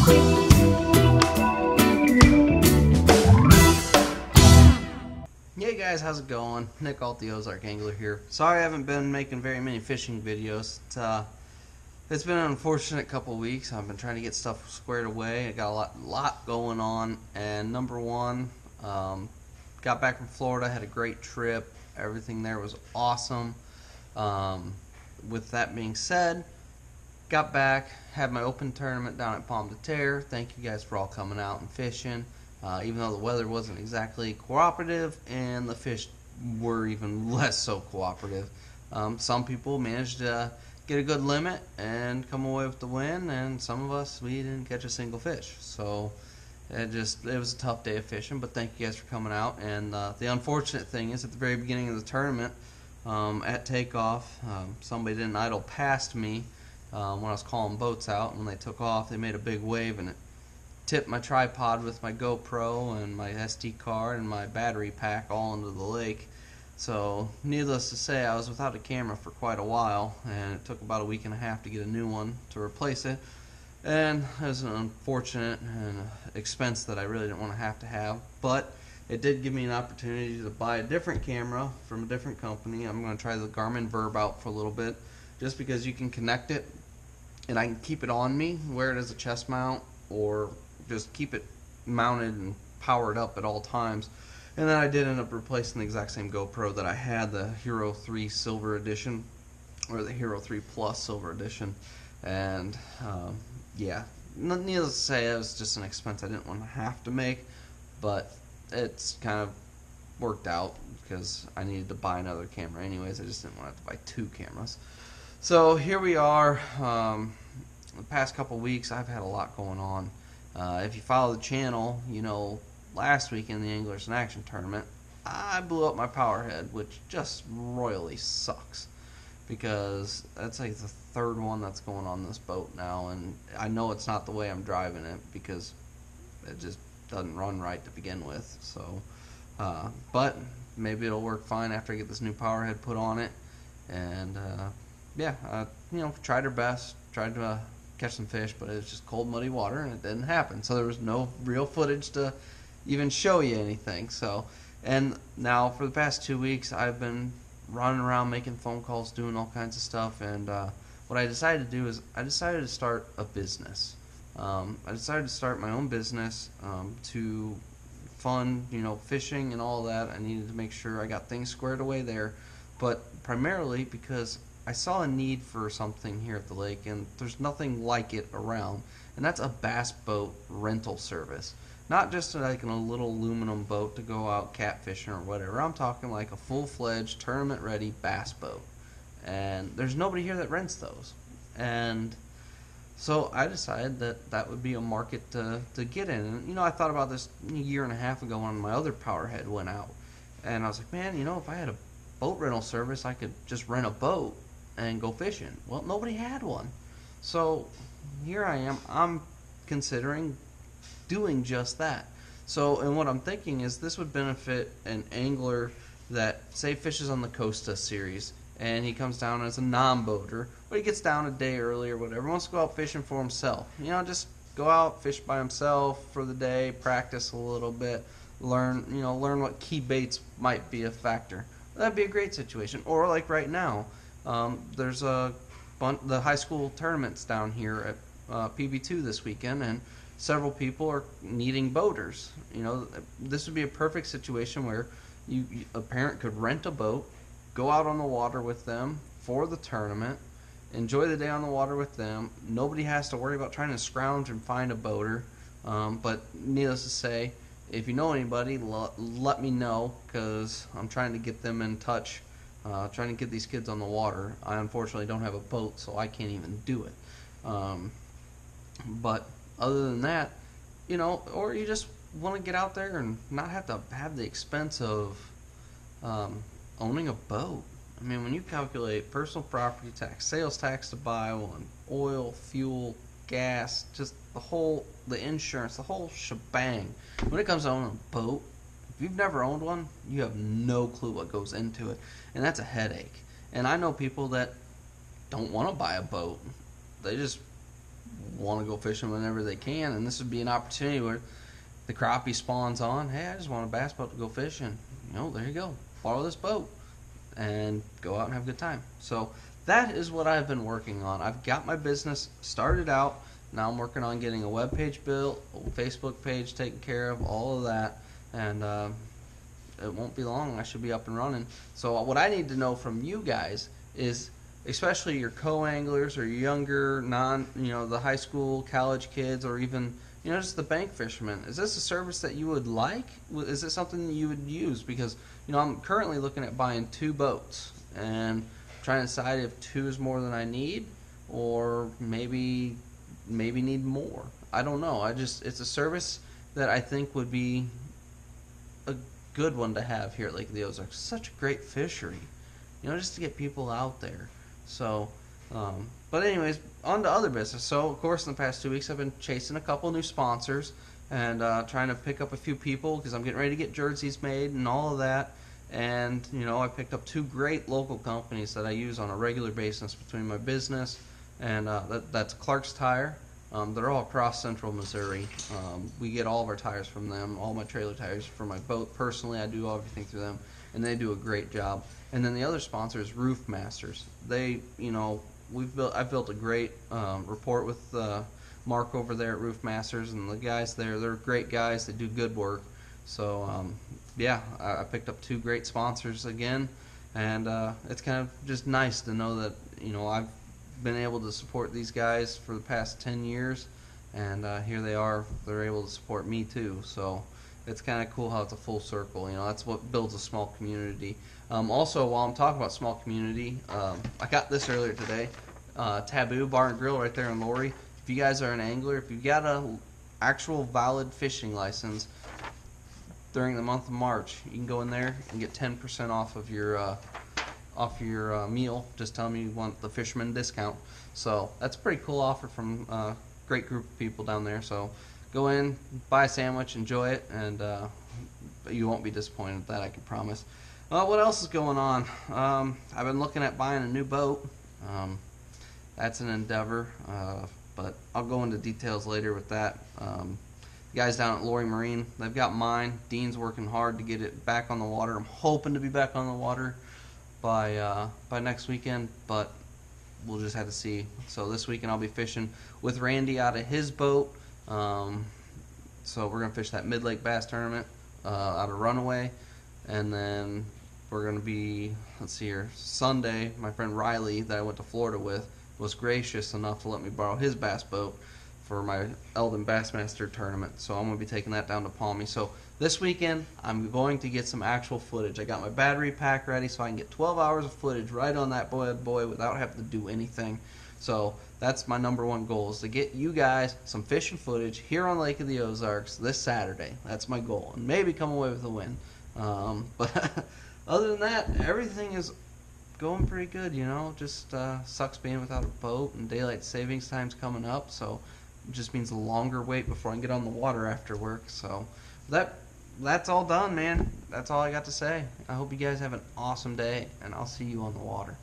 Hey guys, how's it going? Nick Alt, the Ozark Angler here. Sorry I haven't been making very many fishing videos. It's been an unfortunate couple weeks. I've been trying to get stuff squared away. I got a lot going on. And number one, got back from Florida, had a great trip. Everything there was awesome. With that being said, got back, had my open tournament down at Palm de Terre. Thank you guys for all coming out and fishing. Even though the weather wasn't exactly cooperative and the fish were even less so cooperative. Some people managed to get a good limit and come away with the win, and some of us, we didn't catch a single fish. So it was a tough day of fishing, but thank you guys for coming out. And the unfortunate thing is, at the very beginning of the tournament, at takeoff, somebody didn't idle past me when I was calling boats out. When they took off, they made a big wave, and it tipped my tripod with my GoPro and my SD card and my battery pack all into the lake. So needless to say, I was without a camera for quite a while, and it took about a week and a half to get a new one to replace it. And it was an unfortunate and expense that I really didn't want to have, but it did give me an opportunity to buy a different camera from a different company. I'm going to try the Garmin Verb out for a little bit, just because you can connect it and I can keep it on me, wear it as a chest mount, or just keep it mounted and powered up at all times. And then I did end up replacing the exact same GoPro that I had, the Hero 3 Silver Edition, or the Hero 3 Plus Silver Edition. And yeah, needless to say, it was just an expense I didn't want to have to make, but it's kind of worked out because I needed to buy another camera anyways. I just didn't want to have to buy two cameras. So here we are. The past couple weeks I've had a lot going on. If you follow the channel, you know last week in the Anglers in Action tournament, I blew up my powerhead, which just royally sucks, because that's like the third one that's going on this boat now, and I know it's not the way I'm driving it, because it just doesn't run right to begin with. So, but maybe it'll work fine after I get this new powerhead put on it. And yeah, you know, tried our best, tried to catch some fish, but it was just cold, muddy water, and it didn't happen. So there was no real footage to even show you anything. So, and now for the past 2 weeks, I've been running around making phone calls, doing all kinds of stuff. And what I decided to do is I decided to start a business. I decided to start my own business to fund, you know, fishing and all that. I needed to make sure I got things squared away there, but primarily because I saw a need for something here at the lake, and there's nothing like it around, and that's a bass boat rental service. Not just like in a little aluminum boat to go out catfishing or whatever. I'm talking like a full-fledged, tournament-ready bass boat. And there's nobody here that rents those. And so I decided that that would be a market to get in. And, you know, I thought about this a year and a half ago when my other powerhead went out. And I was like, man, you know, if I had a boat rental service, I could just rent a boat and go fishing. Well, nobody had one. So here I am. I'm considering doing just that. So, and what I'm thinking is this would benefit an angler that, say, fishes on the Costa series, and he comes down as a non-boater, or he gets down a day early or whatever, wants to go out fishing for himself. You know, just go out, fish by himself for the day, practice a little bit, learn what key baits might be a factor. That'd be a great situation. Or like right now, there's the high school tournaments down here at PB2 this weekend, and several people are needing boaters. You know, this would be a perfect situation where a parent could rent a boat, go out on the water with them for the tournament, enjoy the day on the water with them. Nobody has to worry about trying to scrounge and find a boater. But needless to say, if you know anybody, let me know, because I'm trying to get them in touch, trying to get these kids on the water. I unfortunately don't have a boat, so I can't even do it. But other than that, you know, or you just want to get out there and not have to have the expense of owning a boat. I mean, when you calculate personal property tax, sales tax to buy one, oil, fuel, gas, just the insurance, the whole shebang. When it comes to owning a boat, if you've never owned one, you have no clue what goes into it. And that's a headache. And I know people that don't want to buy a boat. They just want to go fishing whenever they can, and this would be an opportunity where the crappie spawns on. Hey, I just want a bass boat to go fishing. There you go. Borrow this boat and go out and have a good time. So that is what I've been working on. I've got my business started out. Now I'm working on getting a web page built, a Facebook page taken care of, all of that, and it won't be long. I should be up and running. So what I need to know from you guys is, especially your co-anglers or younger the high school, college kids, or even just the bank fishermen. Is this a service that you would like? Is it something that you would use? Because I'm currently looking at buying 2 boats and trying to decide if 2 is more than I need, or maybe need more. I don't know. It's a service that I think would be a good one to have here at Lake of the Ozarks. Such a great fishery, just to get people out there. So, but anyways, on to other business. So, of course, in the past 2 weeks, I've been chasing a couple new sponsors and trying to pick up a few people because I'm getting ready to get jerseys made and all of that. And, I picked up 2 great local companies that I use on a regular basis between my business and that's Clark's Tire. They're all across central Missouri. We get all of our tires from them, all my trailer tires for my boat. Personally, I do everything through them, and they do a great job. And then the other sponsor is Roof Masters. I've built a great rapport with Mark over there at Roof Masters, and the guys there, they're great guys. They do good work. So I picked up 2 great sponsors again, and it's kind of just nice to know that I've been able to support these guys for the past 10 years, and here they are. They're able to support me too. So it's kind of cool how it's a full circle. That's what builds a small community. Also, while I'm talking about small community, I got this earlier today. Taboo Bar and Grill right there in Lori. If you guys are an angler, if you've got a actual valid fishing license during the month of March, you can go in there and get 10% off of your meal. Just tell me you want the fisherman discount. So that's a pretty cool offer from a great group of people down there. So go in, buy a sandwich, enjoy it, and you won't be disappointed with that, I can promise. What else is going on? I've been looking at buying a new boat. That's an endeavor, but I'll go into details later with that. The guys down at Lori Marine, they've got mine. Dean's working hard to get it back on the water. I'm hoping to be back on the water by next weekend, but we'll just have to see. So this weekend I'll be fishing with Randy out of his boat. So we're gonna fish that Mid-Lake Bass Tournament out of Runaway, and then we're gonna be, let's see here, Sunday. My friend Riley that I went to Florida with was gracious enough to let me borrow his bass boat for my Eldon Bassmaster tournament. So I'm gonna be taking that down to Palmy. So this weekend, I'm going to get some actual footage. I got my battery pack ready so I can get 12 hours of footage right on that boy without having to do anything. So that's my #1 goal, is to get you guys some fishing footage here on Lake of the Ozarks this Saturday. That's my goal, and maybe come away with a win. But other than that, everything is going pretty good. Just sucks being without a boat, and daylight savings time's coming up, so it just means a longer wait before I can get on the water after work. So that's all done, man. That's all I got to say. I hope you guys have an awesome day, and I'll see you on the water.